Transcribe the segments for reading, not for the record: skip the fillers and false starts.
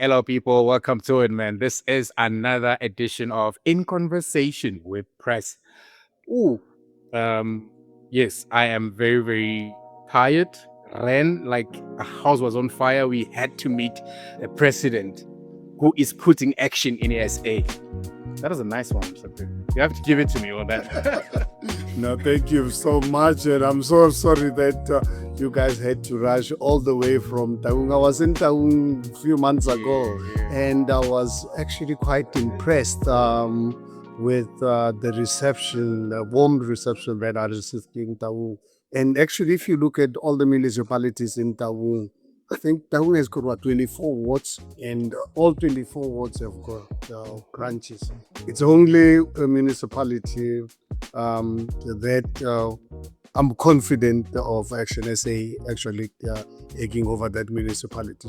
Hello, people. Welcome to it, man. This is another edition of In Conversation with Press. Ooh, yes, I am very, very tired. Ran like a house was on fire. We had to meet the president who is putting action in SA. That was a nice one, Mr. President. You have to give it to me on that. No, thank you so much. And I'm so sorry that you guys had to rush all the way from Taung. I was in Taung a few months ago, and I was actually quite impressed with the reception, the warm reception that I received in Taung. And actually, if you look at all the municipalities in Taung, I think Taung has got 24 wards, and all 24 wards have got branches. It's only a municipality that I'm confident of ActionSA actually taking over that municipality.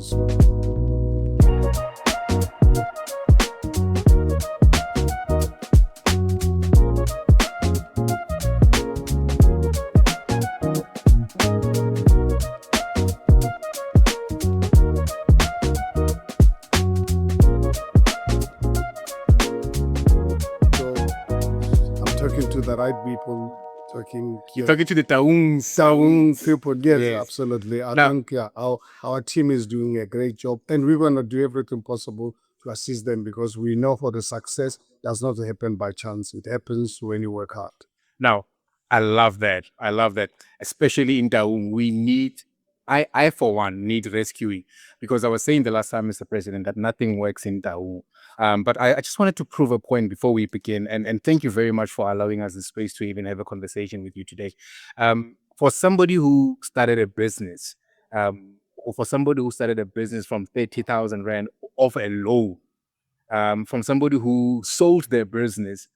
Talking to the right people, You're talking to the Taungs. people. Yes, Yes. absolutely. I Now- think our team is doing a great job, and we're going to do everything possible to assist them because we know for the success does not happen by chance. It happens when you work hard. Now, I love that. I love that. Especially in Taung, we need, I for one, need rescuing. Because I was saying the last time, Mr. President, that nothing works in Taung. But I just wanted to prove a point before we begin. And thank you very much for allowing us the space to even have a conversation with you today. For somebody who started a business, or for somebody who started a business from 30,000 Rand off a low, from somebody who sold their business,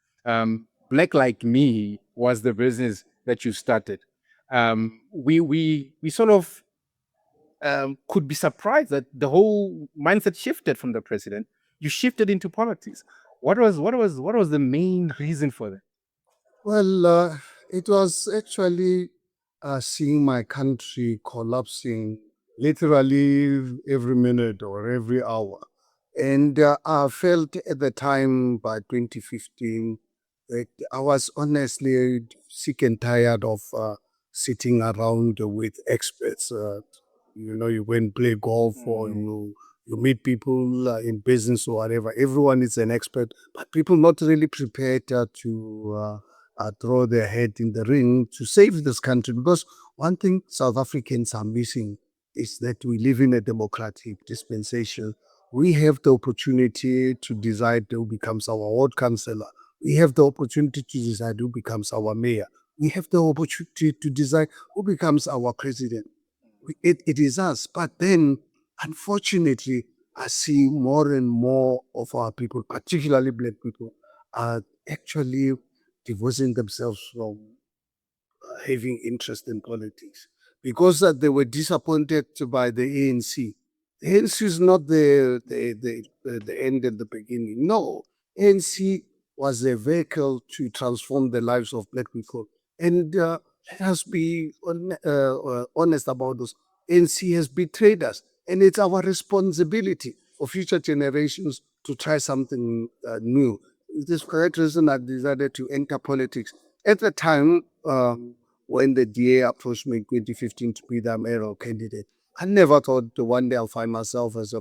Black Like Me was the business that you started. We sort of could be surprised that the whole mindset shifted from the president. You shifted into politics. What was the main reason for that? Well, it was actually seeing my country collapsing literally every minute or every hour. And I felt at the time by 2015 that I was honestly sick and tired of sitting around with experts. You go and play golf or you meet people in business or whatever. Everyone is an expert, but people not really prepared to throw their head in the ring to save this country. Because one thing South Africans are missing is that we live in a democratic dispensation. We have the opportunity to decide who becomes our ward councillor. We have the opportunity to decide who becomes our mayor. We have the opportunity to decide who becomes our president. It is us. But then, unfortunately, I see more and more of our people, particularly Black people, are actually divorcing themselves from having interest in politics because they were disappointed by the ANC. The ANC is not the end and the beginning. No, ANC was a vehicle to transform the lives of Black people. And let us be honest about this. ANC has betrayed us, and it's our responsibility for future generations to try something new. This is correct reason I decided to enter politics. At the time, when the DA approached me in 2015 to be the mayoral candidate, I never thought one day I'll find myself as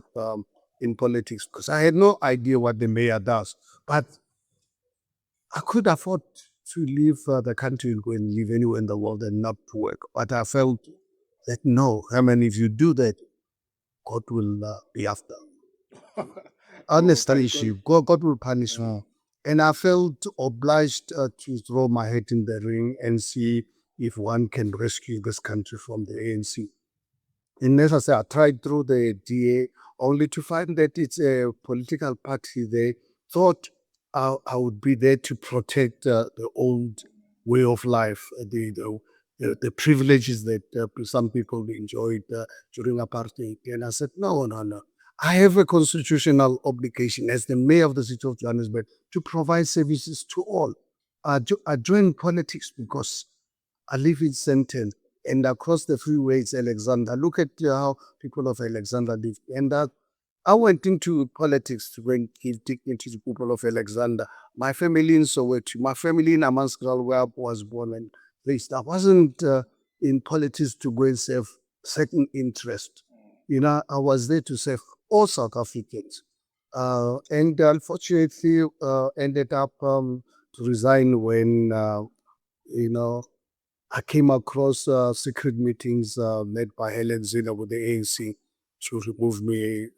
in politics because I had no idea what the mayor does. But I could afford to leave the country and go and live anywhere in the world and not to work. But I felt that no, if you do that, God will be after. Honestly, God will punish me. And I felt obliged to throw my head in the ring and see if one can rescue this country from the ANC. And as I said, I tried through the DA only to find that it's a political party. They thought I would be there to protect the old way of life, the privileges that some people enjoyed during apartheid. And I said, no. I have a constitutional obligation as the mayor of the city of Johannesburg to provide services to all. I joined politics because I live in Sandton, and across the freeway it's Alexander. Look at how people of Alexander live. And I went into politics to bring dignity to people of Alexander. My family in Soweto, my family in Amaskral, where I was born and raised. I wasn't in politics to go and serve certain interest. I was there to serve all South Africans. And unfortunately, ended up to resign when, I came across secret meetings led by Helen Zille with the ANC to remove me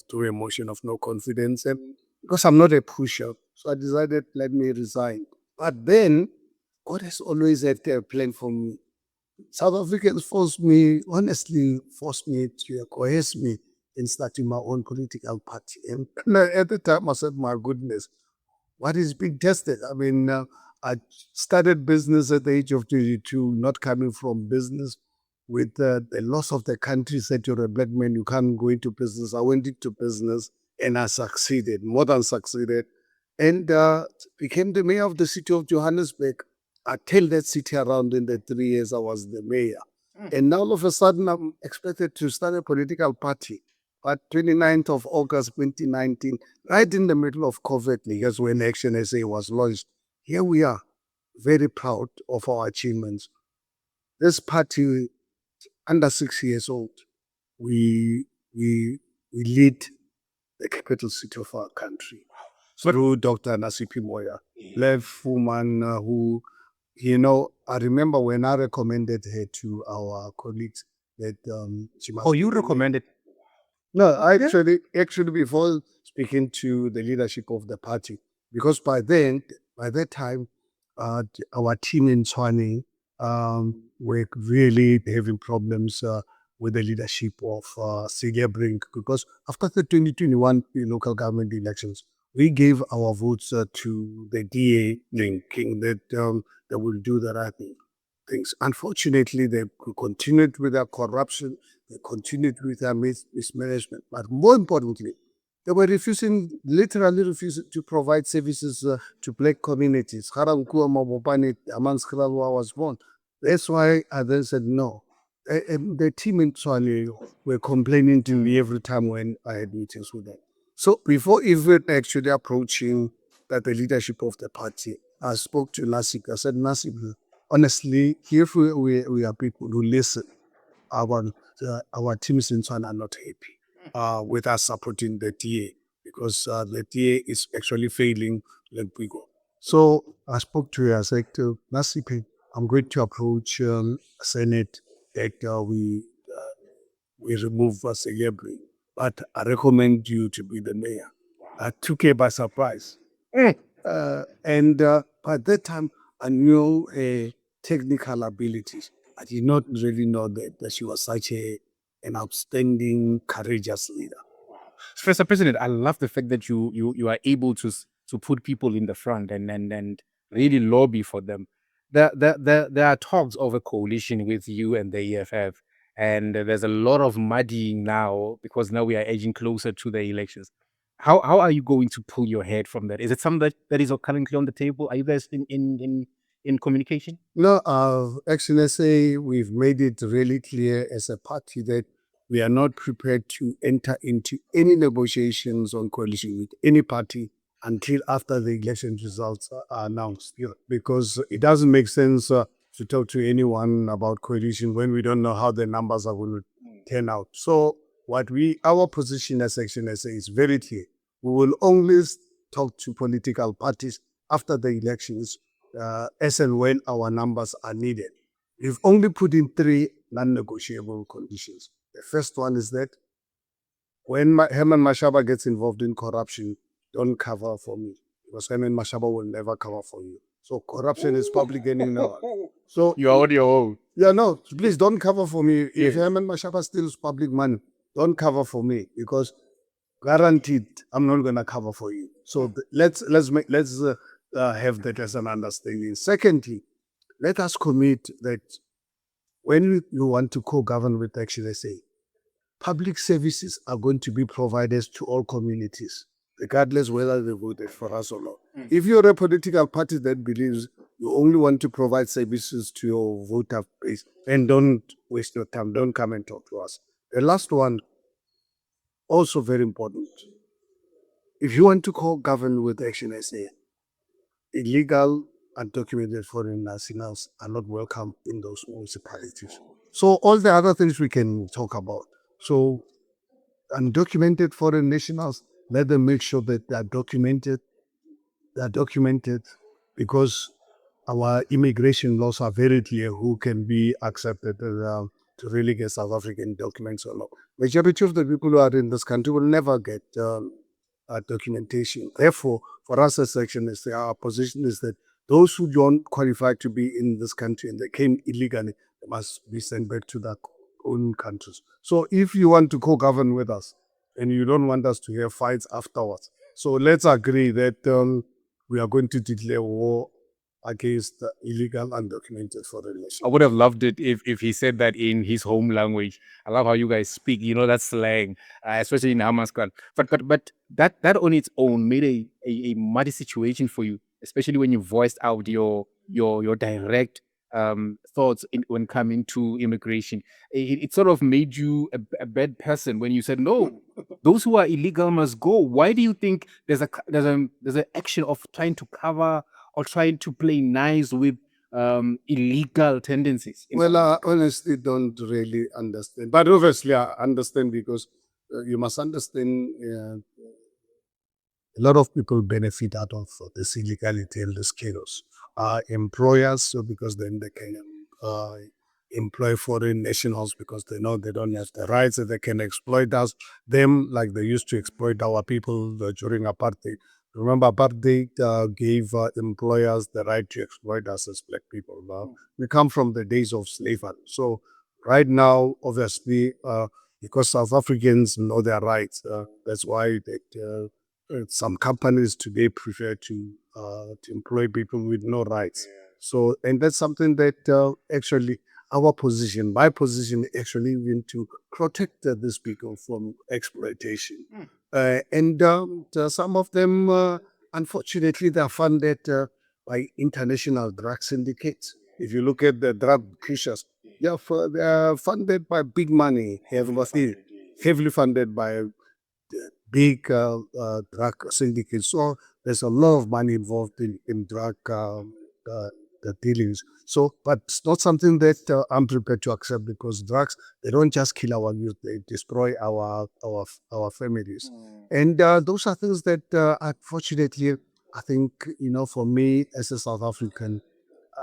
through a motion of no confidence. And because I'm not a pusher, so I decided, let me resign. But then, God has always had a plan for me. South Africans honestly forced me to coerce me in starting my own political party. And at the time, I said, my goodness, what is being tested? I mean, I started business at the age of 22, not coming from business. With the loss of the country, said you're a black man, you can't go into business. I went into business and I succeeded, more than succeeded, and became the mayor of the city of Johannesburg. I turned that city around in the 3 years I was the mayor. And now all of a sudden I'm expected to start a political party. But 29th of August 2019, right in the middle of COVID, because when ActionSA was launched, here we are, very proud of our achievements. This party, under 6 years old, we we we lead the capital city of our country through Dr. Nasipi Moya, left woman who, I remember when I recommended her to our colleagues that she must. Oh, you recommended? No, actually, before speaking to the leadership of the party, because by that time, our team in Tshwane were really having problems with the leadership of Celia Brink, because after the 2021 local government elections, we gave our votes to the DA, thinking that they will do the right things. Unfortunately, they continued with their corruption, they continued with their mismanagement, but more importantly, they were literally refusing to provide services to black communities. Haramkua Mabopane, Amanskral, where I was born. That's why I then said no. And the team in Tshwane were complaining to me every time when I had meetings with them. So before even actually approaching the leadership of the party, I spoke to Nasip. I said, Nasip, honestly, here we are people who listen. Our our teams in Tshwane are not happy with us supporting the DA, because the DA is actually failing like we go. So I spoke to her. I said, Nasipi, I'm going to approach Senate that we remove Segebri, but I recommend you to be the mayor. I took her by surprise. And by that time, I knew technical abilities. I did not really know that she was such an outstanding, courageous leader. Mr. President, I love the fact that you are able to put people in the front and really lobby for them. There are talks of a coalition with you and the EFF, and there's a lot of muddying now because now we are edging closer to the elections. How are you going to pull your head from that? Is it something that is currently on the table? Are you guys in communication? No, actually, say we've made it really clear as a party that we are not prepared to enter into any negotiations on coalition with any party until after the election results are announced. Because it doesn't make sense to talk to anyone about coalition when we don't know how the numbers are going to turn out. So our position as ActionSA is very clear. We will only talk to political parties after the elections as and when our numbers are needed. We've only put in 3 non-negotiable conditions. The first one is that when Herman Mashaba gets involved in corruption, don't cover for me, because Herman Mashaba will never cover for you. So corruption is public gaining now. So You are on your own. yeah, no, please don't cover for me. If Herman Mashaba steals public money, don't cover for me, because guaranteed I'm not going to cover for you. So let's have that as an understanding. Secondly, let us commit that when you want to co-govern with ActionSA, public services are going to be provided to all communities, regardless whether they voted for us or not. If you're a political party that believes you only want to provide services to your voter base, then don't waste your time. Don't come and talk to us. The last one, Also very important. If you want to co-govern with ActionSA, illegal undocumented foreign nationals are not welcome in those municipalities. So all the other things we can talk about. So undocumented foreign nationals, let them make sure that they're documented because our immigration laws are very clear who can be accepted to really get South African documents or not. Majority of the people who are in this country will never get documentation. Therefore, for us as sectionists, our position is that those who don't qualify to be in this country and they came illegally, they must be sent back to their own countries. So if you want to co-govern with us and you don't want us to have fights afterwards, so let's agree that we are going to declare war against the illegal undocumented foreign I nationals. would have loved it if he said that in his home language. I love how you guys speak. You know that slang, especially in Hamaskan. But that on its own made a muddy situation for you, especially when you voiced out your direct thoughts when coming to immigration. It sort of made you a bad person when you said no. Those who are illegal must go. Why do you think there's an action of trying to cover or trying to play nice with illegal tendencies in Well, South I Africa? honestly don't really understand, but obviously I understand because you must understand a lot of people benefit out of this illegality and this chaos. Employers, so because then they can uh, employ foreign nationals because they know they don't have the rights and they can exploit us, them like they used to exploit our people during apartheid. Remember, apartheid gave employers the right to exploit us as black people. We come from the days of slavery. So, right now, obviously, because South Africans know their rights, that's why some companies today prefer to employ people with no rights. So, and that's something that actually our position, my position, actually even to protect these people from exploitation. And some of them, unfortunately, they are funded by international drug syndicates. If you look at the drug pushers, they are funded by big money, heavily funded by big drug syndicates. So there's a lot of money involved in drug uh, the dealings. So, but it's not something that I'm prepared to accept because drugs, they don't just kill our youth, they destroy our families. And those are things that unfortunately, I think, for me as a South African,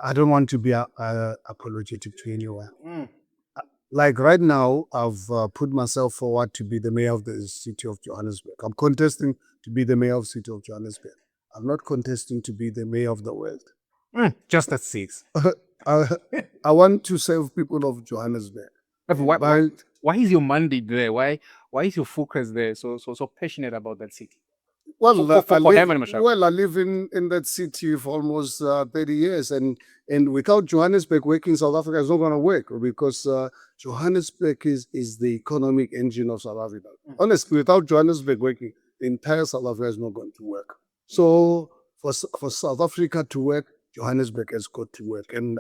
I don't want to be apologetic to anyone. Like right now, I've put myself forward to be the mayor of the city of Johannesburg. I'm contesting to be the mayor of the city of Johannesburg. I'm not contesting to be the mayor of the world. Just at six. I, I want to serve people of Johannesburg. But But why is your mandate there? Why is your focus there so passionate about that city? well, For Herman Mashaba. I live in that city for almost 30 years, and without Johannesburg working, South Africa is not going to work because Johannesburg is the economic engine of South Africa. Honestly, without Johannesburg working, the entire South Africa is not going to work. So for South Africa to work, Johannesburg has got to work, and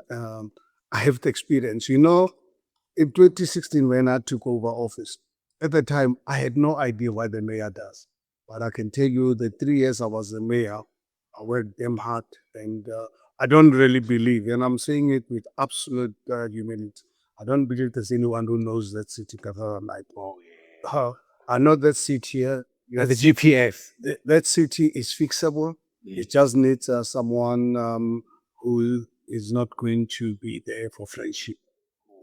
I have the experience. In 2016, when I took over office, at the time, I had no idea what the mayor does. But I can tell you the 3 years I was the mayor, I worked damn hard. And I don't really believe, and I'm saying it with absolute humility, I don't believe there's anyone who knows that city better than I do. I know that city here, You're the GPS. that city is fixable. It just needs someone who is not going to be there for friendship.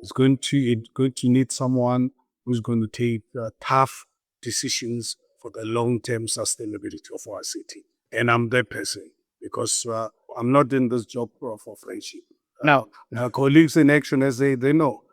It's going to need someone who's going to take tough decisions for the long-term sustainability of our city. And I'm that person because I'm not in this job for friendship. Now, Our colleagues in Action SA, they know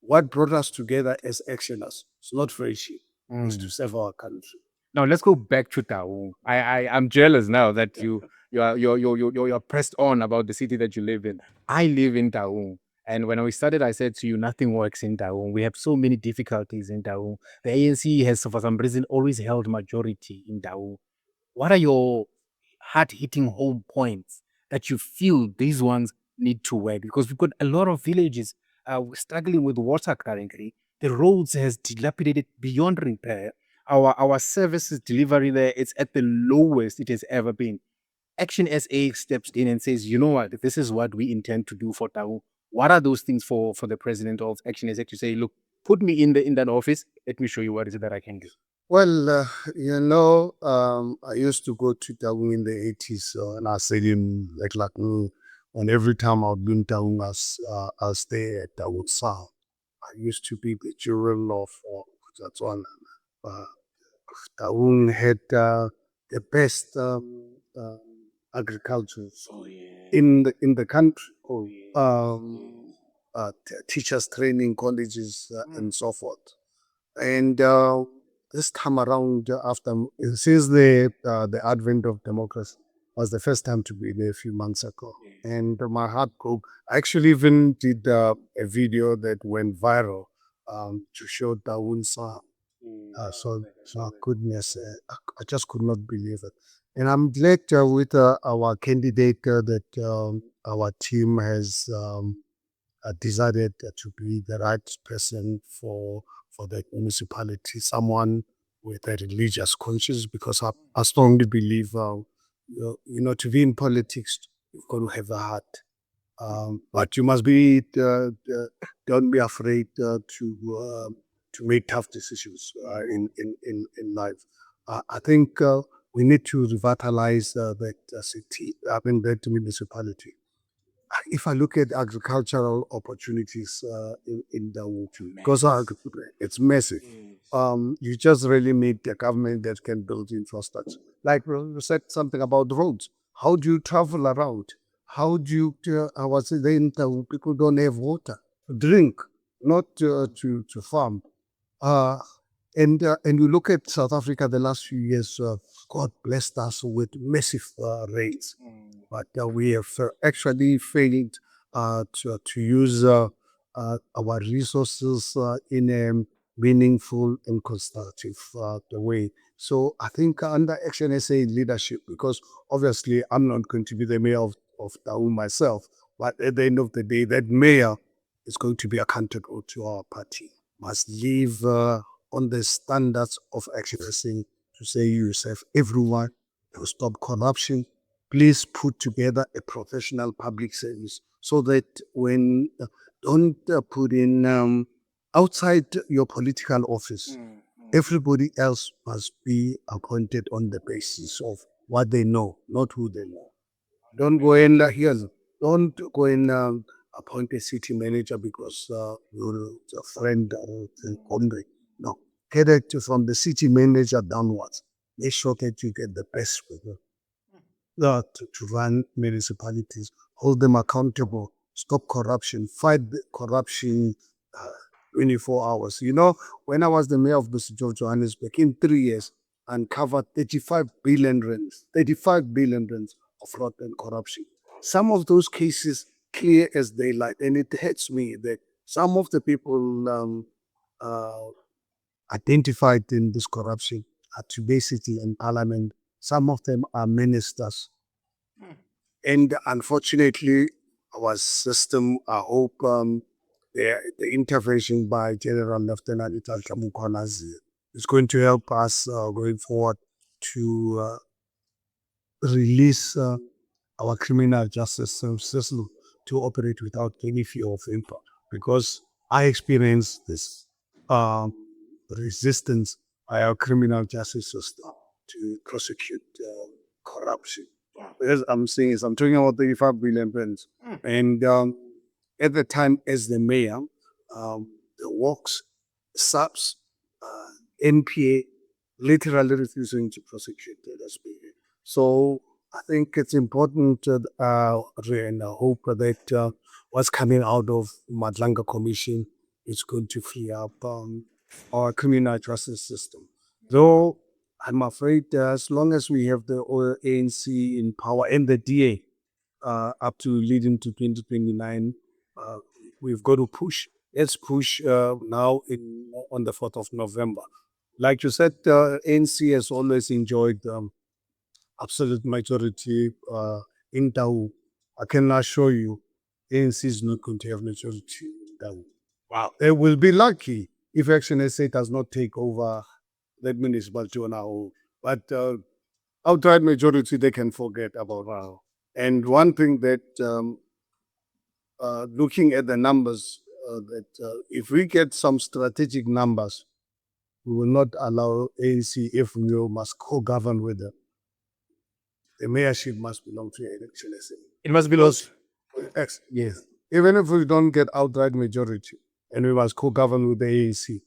what brought us together as actioners. It's not friendship. It's to serve our country. now let's go back to Taung. I'm jealous now that you're pressed on about the city that you live in. I live in Taung. And when we started, I said to you, nothing works in Taung. We have so many difficulties in Taung. The ANC has, for some reason, always held majority in Taung. What are your hard-hitting home points that you feel these ones need to work? Because we've got a lot of villages struggling with water currently. The roads has dilapidated beyond repair. Our services delivery there, it's at the lowest it has ever been. Action SA steps in and says, you know what, this is what we intend to do for Tau. What are those things for the president of Action SA to say, look, put me in that office. Let me show you what is it that I can do. Well, I used to go to Taung in the 80s, and I stayed in like, and every time I'd been Taung, I stay at ActionSA. I used to be the juror of that's one. Uh, Taung had the best agriculture in the country. Teachers training colleges and so forth. And this time around, since the advent of democracy, was the first time to be there a few months ago, and my heart broke. I actually even did a video that went viral to show Dawunsa. Goodness, I just could not believe it. And I'm glad with our candidate that our team has decided to be the right person for the municipality, someone with a religious conscience, because I strongly believe, to be in politics, you've got to have a heart. But you must don't be afraid to make tough decisions in life. I think we need to revitalize that city, that municipality. If I look at agricultural opportunities in the because it's massive. You just really need a government that can build infrastructure. Like you said something about roads. How do you travel around? How do you? I was saying people don't have water to drink, not to farm. Uh, and you look at South Africa the last few years, God blessed us with massive rains, but we have actually failed to use our resources in a meaningful and constructive way. So I think under Action SA leadership, because obviously I'm not going to be the mayor of Taung myself, but at the end of the day, that mayor is going to be accountable to our party, must live on the standards of Action SA to say yourself, everyone to stop corruption. Please put together a professional public service so that when don't put in outside your political office, everybody else must be appointed on the basis of what they know, not who they know. Don't go in here. Don't go in appoint a city manager because you're a friend or a comrade. No, get it from the city manager downwards. Make sure that you get the best people to run municipalities, hold them accountable, stop corruption, fight the corruption uh, 24 hours. When I was the mayor of Johannesburg in 3 years, uncovered 35 billion rands of fraud and corruption. Some of those cases clear as daylight, and it hurts me that some of the people uh, identified in this corruption are today sitting in parliament. Some of them are ministers. And unfortunately, our system, I hope the intervention by General Lieutenant Ital Kamukwanazi is going to help us going forward to release our criminal justice system to operate without any fear of impact. Because I experienced this resistance by our criminal justice system to prosecute corruption. As I'm saying is, I'm talking about 35 billion pence. And at the time, as the mayor, the works, SAPS, NPA, literally refusing to prosecute the SPA. So I think it's important, and I hope that what's coming out of Madlanga Commission is going to free up our criminal justice system. Though I'm afraid as long as we have the ANC in power and the DA up to leading to 2029, we've got to push. Let's push now on the 4th of November. Like you said, ANC has always enjoyed absolute majority in Tau. I can assure you, ANC is not going to have majority in Tau. Wow. They will be lucky if Action SA does not take over that municipality on our own. But outright majority, they can forget about. Wow. And one thing that looking at the numbers, that if we get some strategic numbers, we will not allow ANC if we must co-govern with them. The mayorship must belong to ActionSA. It must be lost. Yes. Even if we don't get outright majority and we must co-govern with the ANC.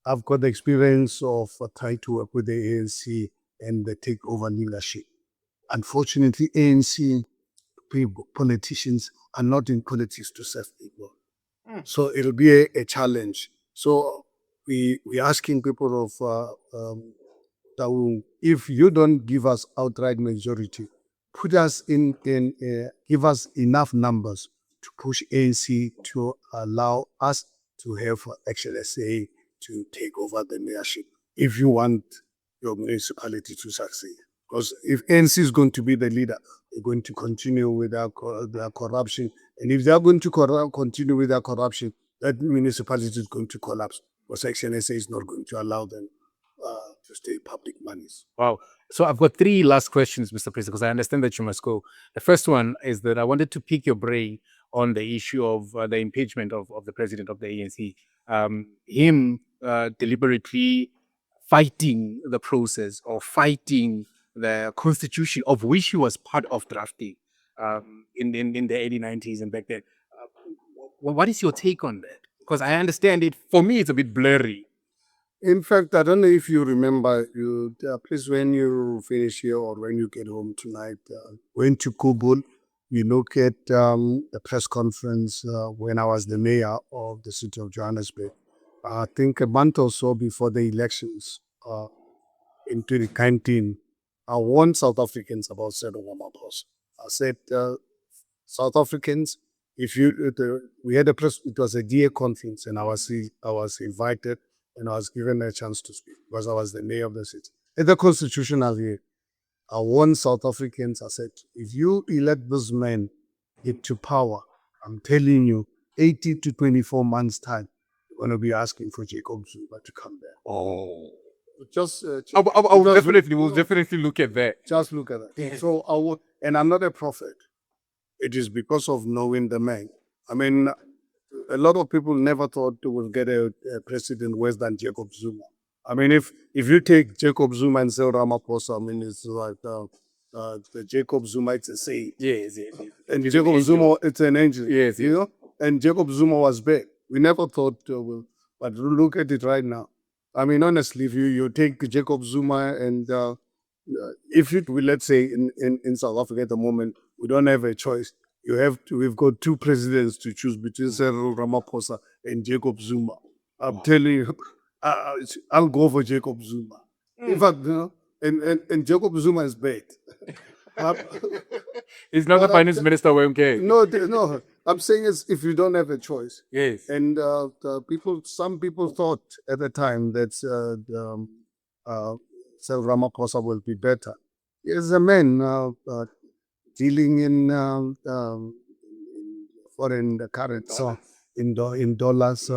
I've got the experience of trying to work with the ANC and the takeover leadership. Unfortunately, ANC people, politicians are not in politics to serve people. So it'll be a challenge. So we're asking people of Taung, if you don't give us outright majority, put us give us enough numbers to push ANC to allow us to have ActionSA to take over the mayorship if you want your municipality to succeed. Because if ANC is going to be the leader, they're going to continue with their corruption. And if they're going to continue with their corruption, that municipality is going to collapse. Because ActionSA is not going to allow them to stay public monies. Wow. So I've got three last questions, Mr. President, because I understand that you must go. The first one is that I wanted to pick your brain on the issue of the impeachment of the president of the ANC. Him deliberately fighting the process or fighting the constitution of which he was part of drafting in the early 90s and back then. What is your take on that? Because I understand it. For me, it's a bit blurry. In fact, I don't know if you remember, please, when you finish here or when you get home tonight, went to Kubul, you look at the press conference when I was the mayor of the city of Johannesburg. I think a month or so before the elections in 2019, I warned South Africans about Cyril Ramaphosa. I said, South Africans, if you, we had a press, it was a DA conference, and I was invited and I was given a chance to speak because I was the mayor of the city. At the constitutional year, I warned South Africans, I said, if you elect this man into power, I'm telling you, 18 to 24 months' time, you're going to be asking for Jacob Zuma to come back. Oh. Just, we'll definitely look at that. just look at that. Yeah. So and I'm not a prophet. It is because of knowing the man. I mean, a lot of people never thought they would get a president worse than Jacob Zuma. I mean, if you take Jacob Zuma and Cyril Ramaphosa, I mean, it's like the Jacob Zuma, it's a saint. Yes. And Jacob Zuma, it's an angel. Yes. You know? And Jacob Zuma was big. We never thought, but look at it right now. I mean, honestly, if you take Jacob Zuma and let's say in South Africa at the moment, we don't have a choice. We've got two presidents to choose between Cyril Ramaphosa and Jacob Zuma. I'm telling you, I'll go for Jacob Zuma. In fact, and Jacob Zuma is bad. He's not the finance minister, okay? No. I'm saying is if you don't have a choice. Yes. And some people thought at the time that Cyril Ramaphosa will be better. He's a man dealing in foreign currency, in dollars,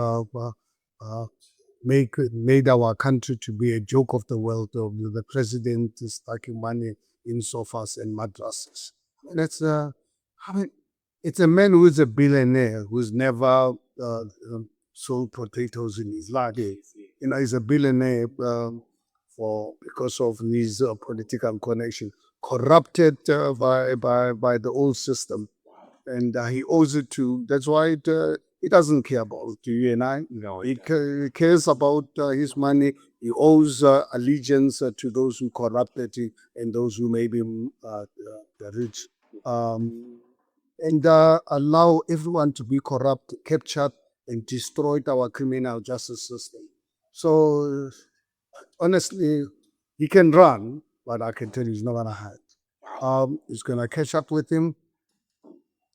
made our country to be a joke of the world. The president is stacking money in sofas and mattresses. That's it's a man who is a billionaire who's never sold potatoes in his life. Yes. You know, he's a billionaire because of his political connection, corrupted by the old system, and he owes it to. That's why he doesn't care about you and I. No, He cares about his money. He owes allegiance to those who corrupted him and those who made him the rich. And allow everyone to be corrupt, captured, and destroyed our criminal justice system. So, honestly, he can run, but I can tell you he's not going to hide. It's going to catch up with him.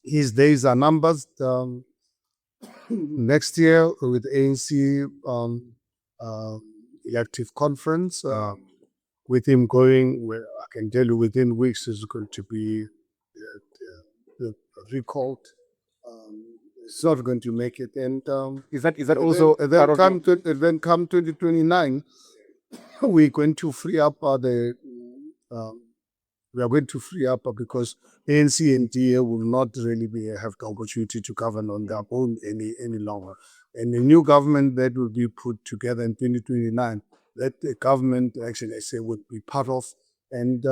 His days are numbered. Next year, with ANC elective conference, with him going, I can tell you within weeks, is going to be recalled. It's not going to make it. And is that also then come 2029, we're going to free up um, we are going to free up because ANC and DA will not really have the opportunity to govern on their own any longer. And the new government that will be put together in 2029, that the government, ActionSA, would be part of, and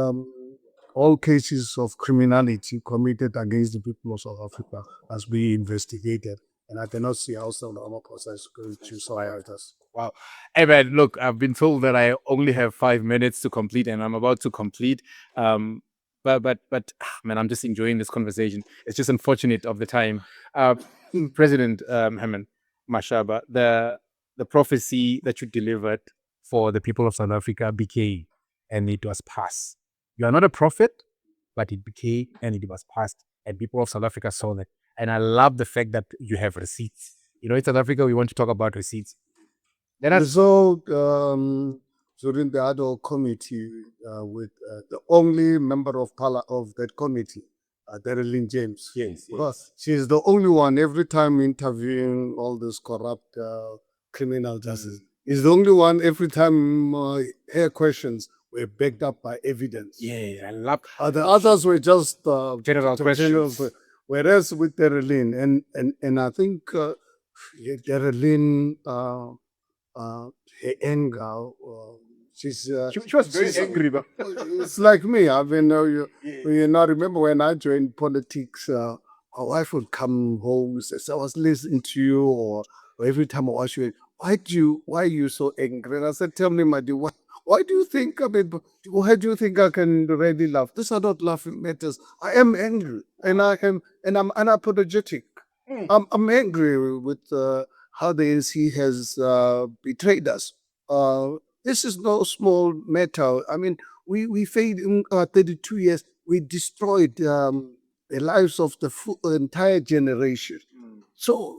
all cases of criminality committed against the people of South Africa has been investigated. And I cannot see how South Africa is going to survive this. Wow. Hey man, look, I've been told that I only have 5 minutes to complete, and I'm about to complete. Man, I'm just enjoying this conversation. It's just unfortunate of the time. Uh, President Herman Mashaba, the prophecy that you delivered for the people of South Africa became, and it was passed. You are not a prophet, but it became and it was passed, and people of South Africa saw that. And I love the fact that you have receipts. You know, in South Africa, we want to talk about receipts. So during the ad hoc committee with the only member of that committee, Darlene James. Yes. Because she's the only one every time interviewing all this corrupt criminal justice. Is the only one every time her questions were backed up by evidence. Yeah, I love The others were just general questions. Whereas with Darlene, and I think Darlene, her anger, she's She was very angry, but it's like me. I mean, you know, remember when I joined politics, my wife would come home and say, "So I was listening to you," or every time I watch you, why are you so angry? And I said, "Tell me, my dear, why do you think, I mean, why do you think I can really laugh? These are not laughing matters. I am angry, and I'm unapologetic. I'm angry with how the ANC has betrayed us. This is no small matter. I mean, we failed in 32 years. We destroyed the lives of the entire generation. So,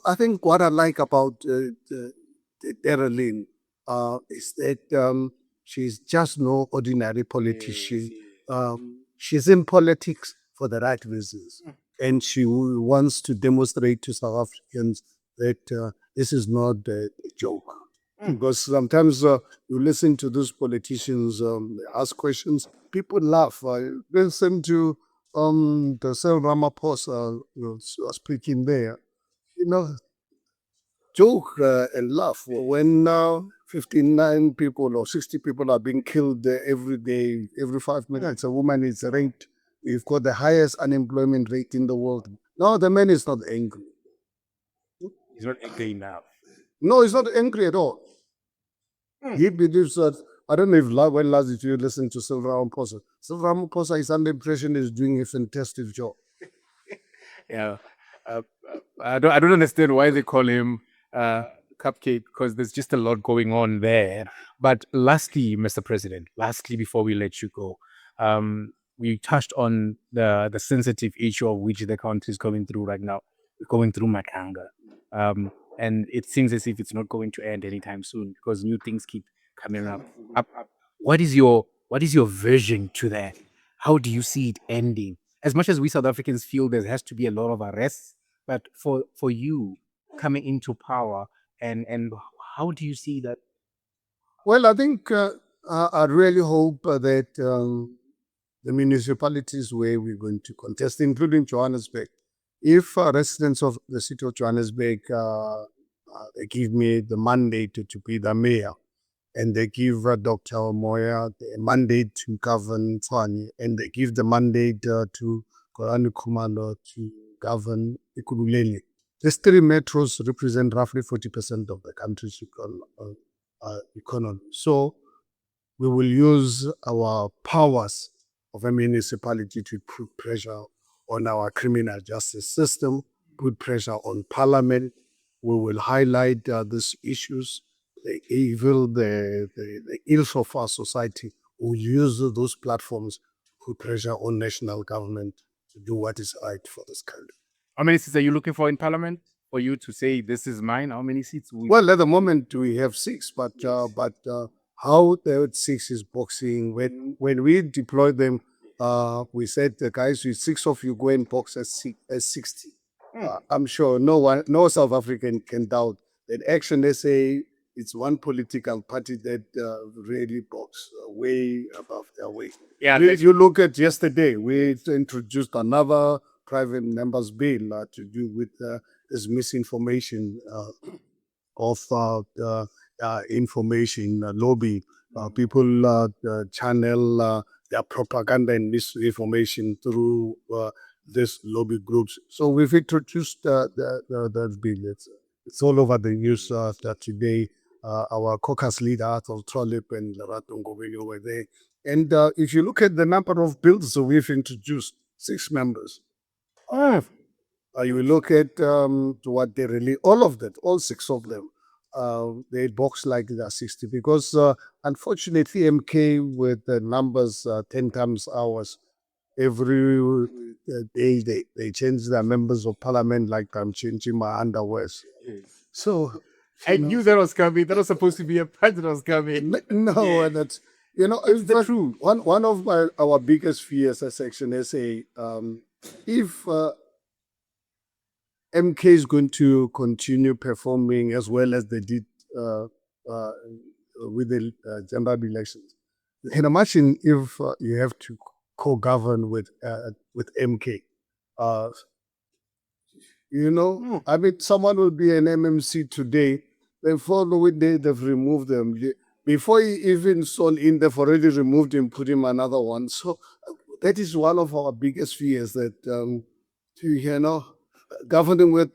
I think what I like about Darlene is that she's just no ordinary politician. She's in politics for the right reasons. And she wants to demonstrate to South Africans that this is not a joke. Because sometimes you listen to those politicians ask questions, people laugh. I listen to the Cyril Ramaphosa speaking there. You know, joke and laugh when 59 people or 60 people are being killed every day, every 5 minutes. A woman is raped. We've got the highest unemployment rate in the world. No, the man is not angry. he's not angry now. No, he's not angry at all. He believes that, I don't know if when last did you listen to Cyril Ramaphosa. Cyril Ramaphosa is under impression is doing a fantastic job. Yeah, I don't understand why they call him Cupcake, because there's just a lot going on there. But lastly, Mr. President, before we let you go, we touched on the sensitive issue of which the country is going through right now, going through Makanga. And it seems as if it's not going to end anytime soon because new things keep coming up. What is your version to that? How do you see it ending? As much as we South Africans feel there has to be a lot of arrests, but for you coming into power, and how do you see that? Well, I think I really hope that the municipalities where we're going to contest, including Johannesburg, if residents of the city of Johannesburg they give me the mandate to be the mayor, and they give Dr. Moya the mandate to govern Tshwane, and they give the mandate to Korani Khumalo to govern Ikululeni. These three metros represent roughly 40% of the country's economy. So we will use our powers of a municipality to put pressure on our criminal justice system, put pressure on parliament. We will highlight these issues, the evil, the ills of our society. We'll use those platforms to put pressure on national government to do what is right for this country. How many seats are you looking for in parliament for you to say this is mine? How many seats? Well, at the moment we have 6, but how the 6 is boxing. When we deployed them, we said, guys, with 6 of you go and box as 60. I'm sure no South African can doubt that ActionSA it's one political party that really box way above their weight. Yeah, You look at yesterday, we introduced another private members bill to do with this misinformation of information lobby. People channel their propaganda and misinformation through these lobby groups. So we've introduced that bill. It's all over the news that today. Our caucus leader, Arthur Trolip and Lerato Ngobeni were there. And if you look at the number of bills that we've introduced, 6 members. You look at what they really, all of that, all 6 of them, they box like they're 60 because unfortunately MK with the numbers 10 times ours every day they change their members of parliament like I'm changing my underwears. So I knew that was coming. That was supposed to be a part that was coming. no, and that's It's the truth. One of our biggest fears as ActionSA, if MK is going to continue performing as well as they did with the general elections. You can imagine if you have to co-govern with MK. I mean, someone will be an MMC today. Then following day, they've removed them. Before he even saw in, they've already removed him, put him another one. So that is one of our biggest fears that, governing with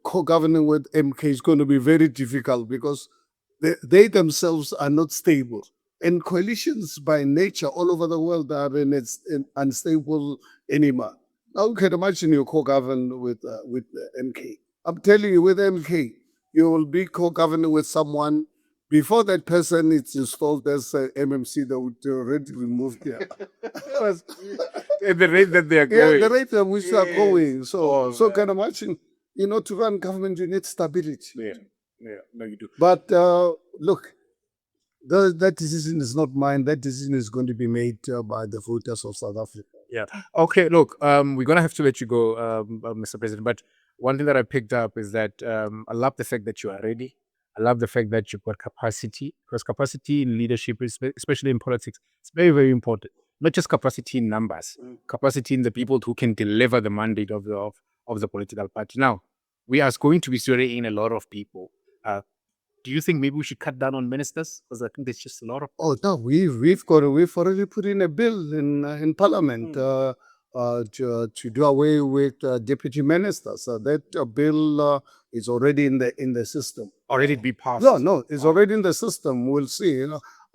co-governing with MK is going to be very difficult because they themselves are not stable. And coalitions by nature all over the world are in unstable anymore. Now you can imagine you co-govern with MK. I'm telling you, with MK, you will be co-governing with someone. Before that person is installed as MMC, they would already removed there. At the rate that they are going. Yeah, the rate at which they are going. So can imagine, to run government, you need stability. Yeah, no, you do. But look, that decision is not mine. That decision is going to be made by the voters of South Africa. Yeah. Okay, look, we're going to have to let you go, Mr. President. But one thing that I picked up is that I love the fact that you are ready. I love the fact that you've got capacity, because capacity in leadership, especially in politics, it's very, very important. Not just capacity in numbers, capacity in the people who can deliver the mandate of the political party. Now, we are going to be swearing in a lot of people. Do you think maybe we should cut down on ministers? Because I think there's just a lot of. Oh no, we've already put in a bill in Parliament to do away with deputy ministers. That bill is already in the system. Already be passed. No, it's already in the system. We'll see.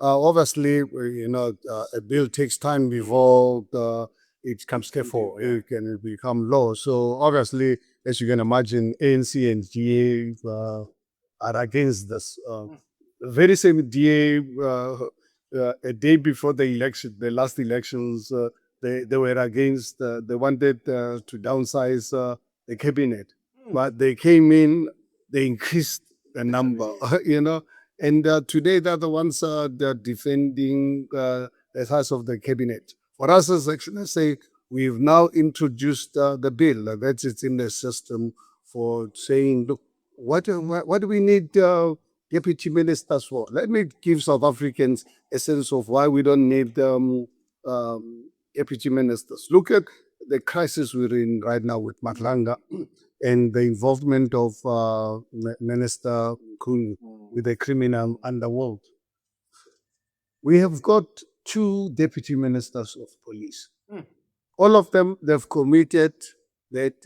Obviously, a bill takes time before it comes for it can become law. So obviously, as you can imagine, ANC and GA are against this. The very same DA, a day before the election, the last elections, they were against. They wanted to downsize the cabinet, but they came in. They increased the number, And today they're the ones they're defending the size of the cabinet. For us as ActionSA, we've now introduced the bill that is in the system for saying, look, what do we need deputy ministers for? Let me give South Africans a sense of why we don't need deputy ministers. Look at the crisis we're in right now with Matlanga and the involvement of Minister Kunu with the criminal underworld. We have got 2 deputy ministers of police. All of them, they've committed that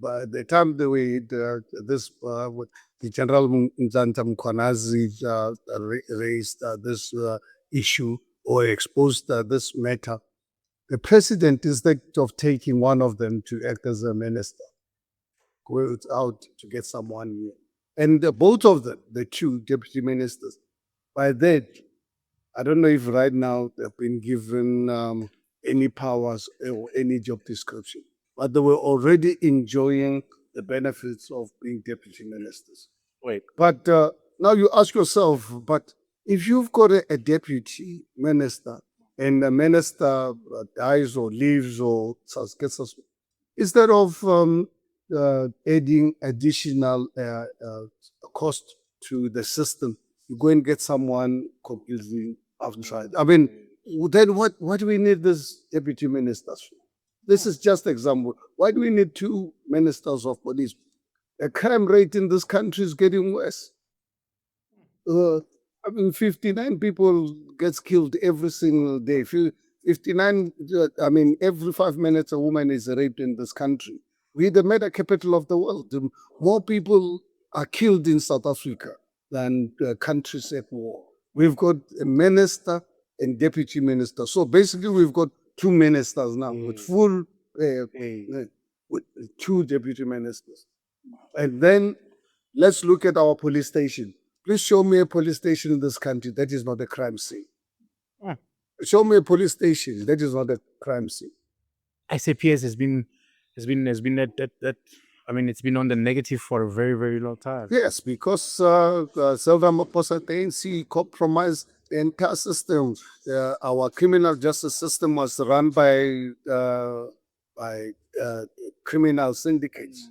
by the time they were the General Nzanta Mkhwanazi raised this issue or exposed this matter, the president, instead of taking one of them to act as a minister, goes out to get someone new. And both of them, the 2 deputy ministers, by that, I don't know if right now they've been given any powers or any job description, but they were already enjoying the benefits of being deputy ministers. Wait. But now you ask yourself, but if you've got a deputy minister and the minister dies or leaves or gets suspended, instead of adding additional cost to the system, You go and get someone completely outside. I mean, then what do we need this deputy ministers for? This is just example. Why do we need two ministers of police? The crime rate in this country is getting worse. Uh, I mean, 59 people gets killed every single day. 59, I mean, every 5 minutes a woman is raped in this country. We're the murder capital of the world. More people are killed in South Africa than countries at war. We've got a minister and deputy minister. So basically, we've got two ministers now with full, with two deputy ministers. And then let's look at our police station. Please show me a police station in this country that is not a crime scene. Show me a police station that is not a crime scene. SAPS has been that I mean, it's been on the negative for a very, very long time. Yes, because Selva Maposa ANC compromised the entire system. Our criminal justice system was run by criminal syndicates.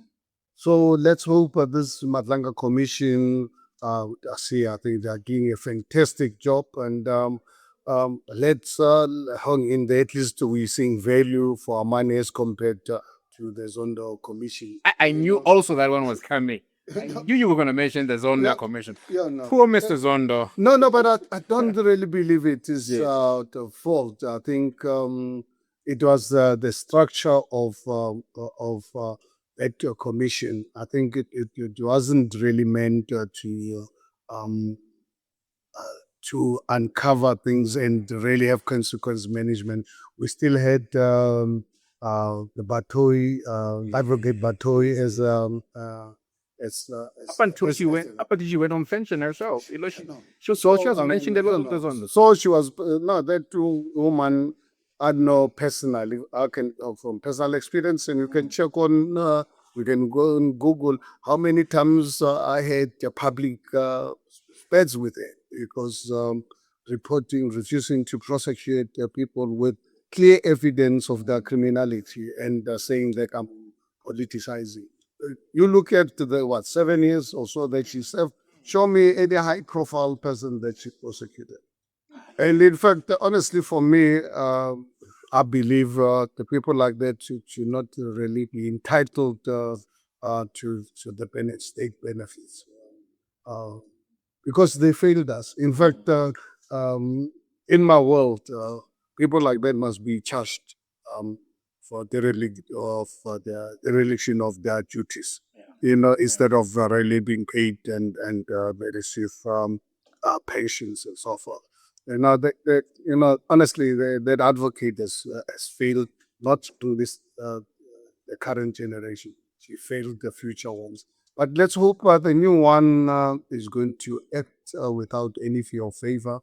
So let's hope this Madlanga Commission, I think they're doing a fantastic job, and let's hang in there. At least we're seeing value for our money as compared to the Zondo Commission. I knew also that one was coming. I knew you were going to mention the Zondo Commission. No. Poor Mr. Zondo. No, but I don't really believe it is the fault. I think it was the structure of that commission. I think it wasn't really meant to uncover things and really have consequence management. We still had the Batoi, Advocate Batoi as Up until she went on pension herself. She was mentioned a lot of the Zondo. So she was no, that woman I know personally. I can from personal experience, and you can check on. We can go on Google how many times I had public spats with it because refusing to prosecute people with clear evidence of their criminality and saying that I'm politicizing. You look at the 7 years or so that she served. Show me any high-profile person that she prosecuted. And in fact, honestly, for me, I believe the people like that should not really be entitled to the state benefits because they failed us. In fact, in my world, people like that must be charged for the dereliction of their duties. Instead of really being paid and receive pensions and so forth. Honestly, that advocate has failed not to this the current generation. She failed the future ones. But let's hope the new one is going to act without any fear or favor.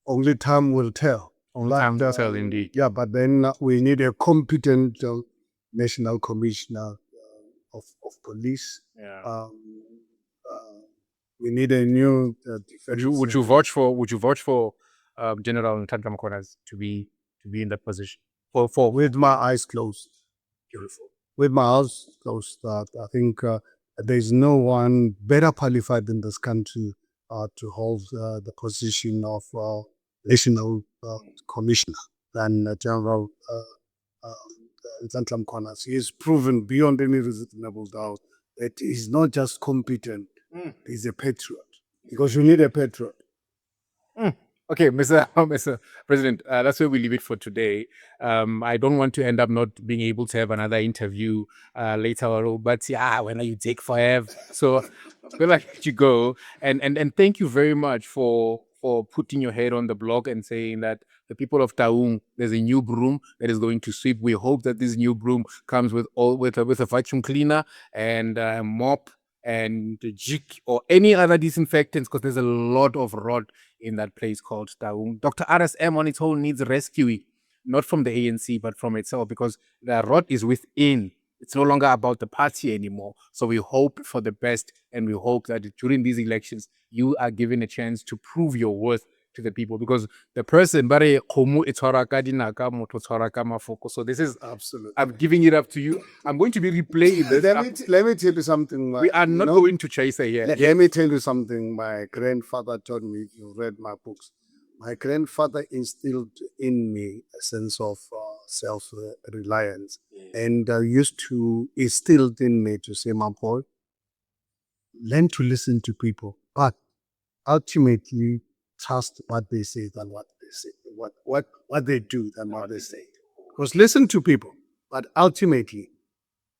Only time will tell. Only time will tell, indeed. Yeah, but then we need a competent national commissioner of police. Yeah. We need a new. Would you vouch for General Ntantla Mkhonazi to be in that position? For with my eyes closed. Beautiful. With my eyes closed, I think there's no one better qualified in this country to hold the position of national commissioner than General Ntantla Mkhonazi. He is proven beyond any reasonable doubt that he's not just competent, he's a patriot. Because you need a patriot. Okay, Mr. President, that's where we leave it for today. I don't want to end up not being able to have another interview later on, but yeah, when you take forever. So we'll let you go. And thank you very much for putting your head on the block and saying that the people of Taung, there's a new broom that is going to sweep. We hope that this new broom comes with a vacuum cleaner and a mop and a jig or any other disinfectants, because there's a lot of rot in that place called Taung. Dr. RSM on its own needs rescuing, not from the ANC, but from itself, because the rot is within. It's no longer about the party anymore. So we hope for the best, and we hope that during these elections, you are given a chance to prove your worth to the people, because the person bare kgomo e tshwarwa ka dinaka, motho o tshwarwa ka mafoko. So this is, Absolutely. I'm giving it up to you. I'm going to be replaying this. Let me tell you something. We are not going to chase her here. Let me tell you something my grandfather taught me. You read my books. My grandfather instilled in me a sense of self-reliance, and used to instilled in me to say, my boy, learn to listen to people, but ultimately trust what they say than what they say, what they do than what they say. Because listen to people, but ultimately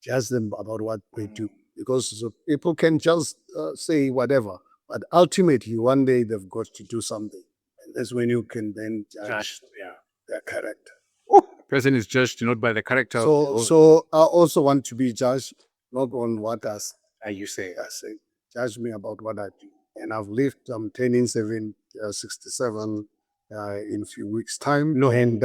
judge them about what they do. Because people can just say whatever, but ultimately one day they've got to do something. And that's when you can then judge their character. Person is judged not by the character. So I also want to be judged not on what you say. I say. Judge me about what I do. And I've lived, I'm turning 67 in a few weeks' time. No. And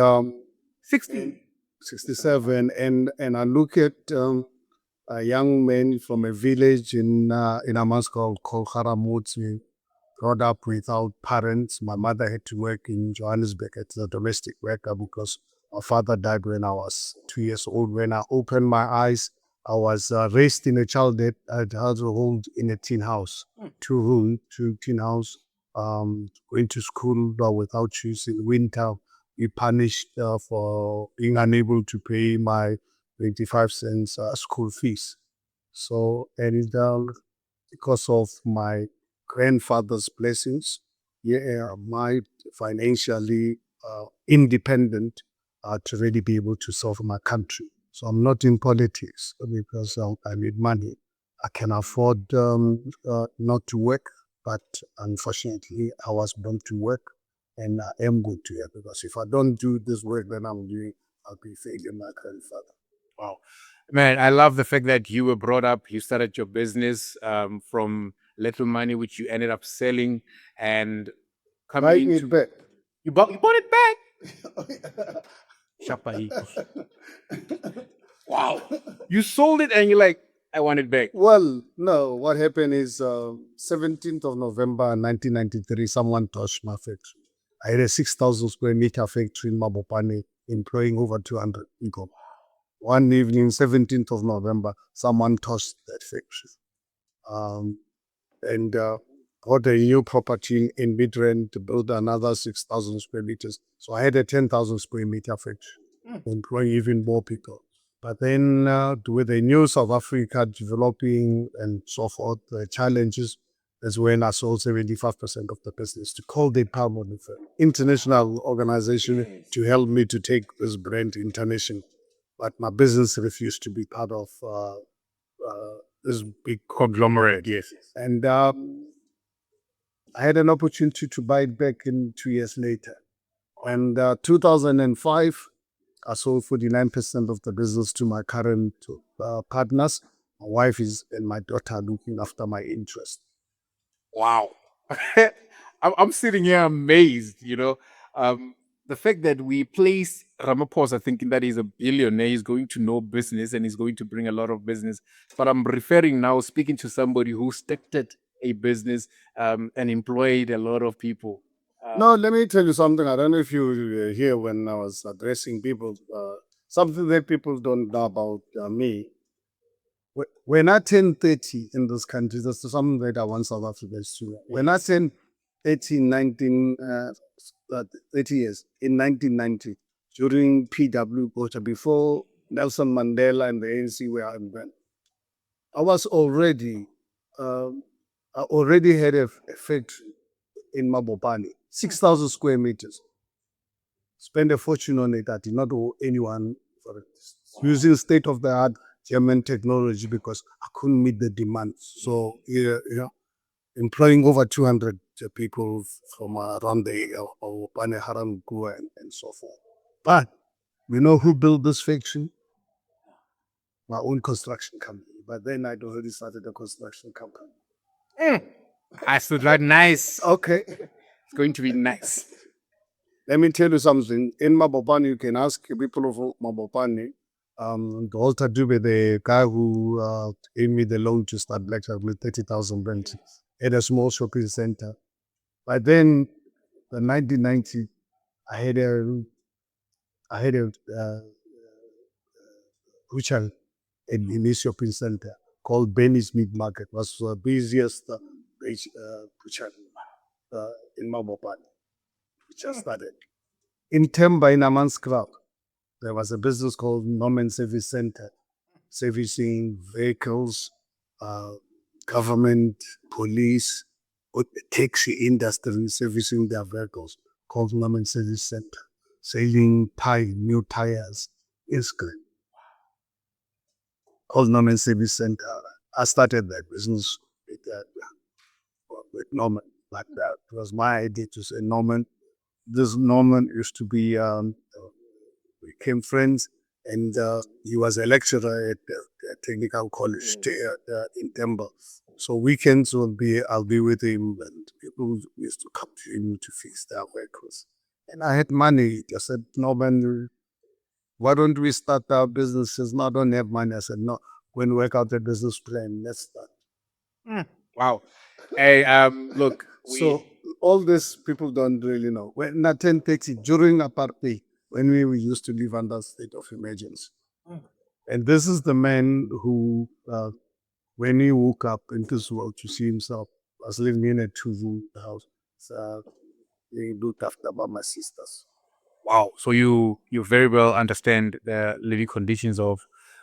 67. And I look at a young man from a village in a man's called Haramutsi, brought up without parents. My mother had to work in Johannesburg as a domestic worker because my father died when I was 2 years old. When I opened my eyes, I was raised in a household in a tin house, 2 room, tin house, going to school without shoes in winter. We punished for being unable to pay my 25 cents school fees. So, and because of my grandfather's blessings, my financially independent to really be able to serve my country. So I'm not in politics because I need money. I can afford not to work, but unfortunately, I was born to work, and I am good to it, because if I don't do this work that I'm doing, I'll be failing my grandfather. Wow. Man, I love the fact that you were brought up, you started your business from little money, which you ended up selling and coming into... back. You bought it back? Shapa. Wow. You sold it and you're like, I want it back. Well, no, what happened is 17th of November 1993, someone touched my factory. I had a 6,000 square meter factory in Mabopane, employing over 200 people. One evening, 17th of November, someone touched that factory. And got a new property in Midrand to build another 6,000 square meters. So I had a 10,000 square meter factory, employing even more people. But then with the new South Africa developing and so forth, the challenges, is when I sold 75% of the business to Colgate Palmolive, international organization, to help me to take this brand international. But my business refused to be part of this big Conglomerate, yes. And I had an opportunity to buy it back in 2 years later. And 2005, I sold 49% of the business to my current partners. My wife and my daughter looking after my interest. Wow. I'm sitting here amazed, the fact that we place Ramaphosa thinking that he's a billionaire, he's going to know business and he's going to bring a lot of business. But I'm referring now, speaking to somebody who started a business and employed a lot of people. No, let me tell you something. I don't know if you were here when I was addressing people. Something that people don't know about me. When I turned 30 in this country, that's something that I want South Africans to know. When I turned 30 years, in 1990, during PW Botha, before Nelson Mandela and the ANC were invented, I already had a factory in Mabopane, 6,000 square meters. Spent a fortune on it. I did not owe anyone for it. Using state-of-the-art German technology because I couldn't meet the demand. So, employing over 200 people from around the Mabopane, Haramkua, and so forth. But we know who built this factory? My own construction company. But then I'd already started a construction company. I stood like nice. Okay. It's going to be nice. Let me tell you something. In Mabopane, you can ask people of Mabopane. Walter Dube, the guy who gave me the loan to start lecture with 30,000 rent, at a small shopping center. But then the 1990, I had a I had a butcher in this shopping center called Benny's Meat Market. Was the busiest butcher in Mabopan. We just started. In Temba, in Amanskraal, there was a business called Norman Service Center, servicing vehicles, uh, government, police, or the taxi industry servicing their vehicles, called Norman Service Center, selling new tires, Instagram, called Norman Service Center. I started that business with Norman like that. It was my idea to say, Norman, this Norman used to be, we became friends, and he was a lecturer at the technical college in Temba. So weekends I'll be with him, and people used to come to him to fix their vehicles. And I had money. I said, Norman, why don't we start our businesses? No, I don't have money. I said, no, when we work out a business plan, let's start. Wow. Hey, look, So all this people don't really know. When at 10:30 during apartheid, when we used to live under state of emergency, and this is the man who, when he woke up in this world to see himself, was living in a two-room house. So he looked after by my sisters. wow. So you very well understand the living conditions of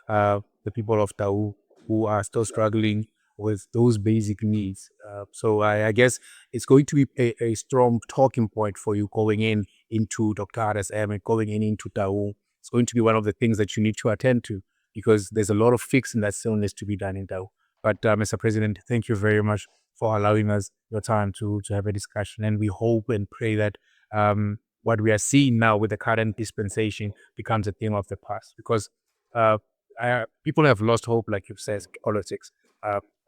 the people of Tau who are still struggling with those basic needs. So I guess it's going to be a strong talking point for you going into Dr. RSM and going into Tau. It's going to be one of the things that you need to attend to because there's a lot of fixing that still needs to be done in Tau. But Mr. President, thank you very much for allowing us your time to have a discussion. And we hope and pray that what we are seeing now with the current dispensation becomes a thing of the past because uh, people have lost hope, like you've said, politics,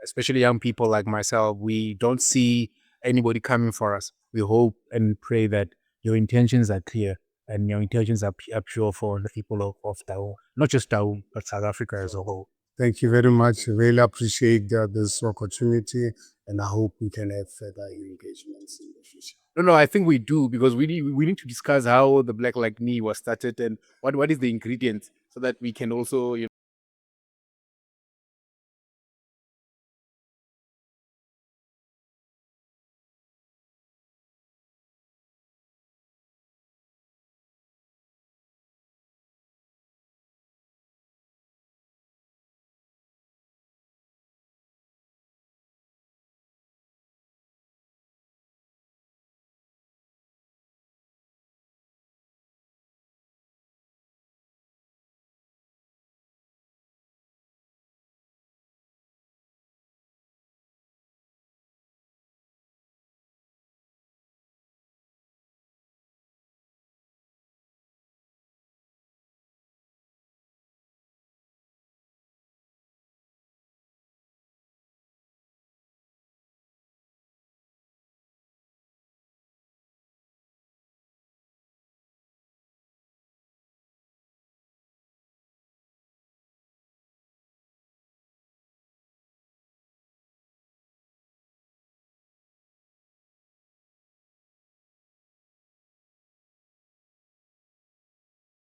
especially young people like myself. We don't see anybody coming for us. We hope and pray that your intentions are clear and your intentions are pure for the people of Tau, not just Tau, but South Africa as a whole. Thank you very much. Really appreciate this opportunity, and I hope we can have further engagements in the future. No, I think we do because we need to discuss how the Black Like Me was started and what is the ingredient so that we can also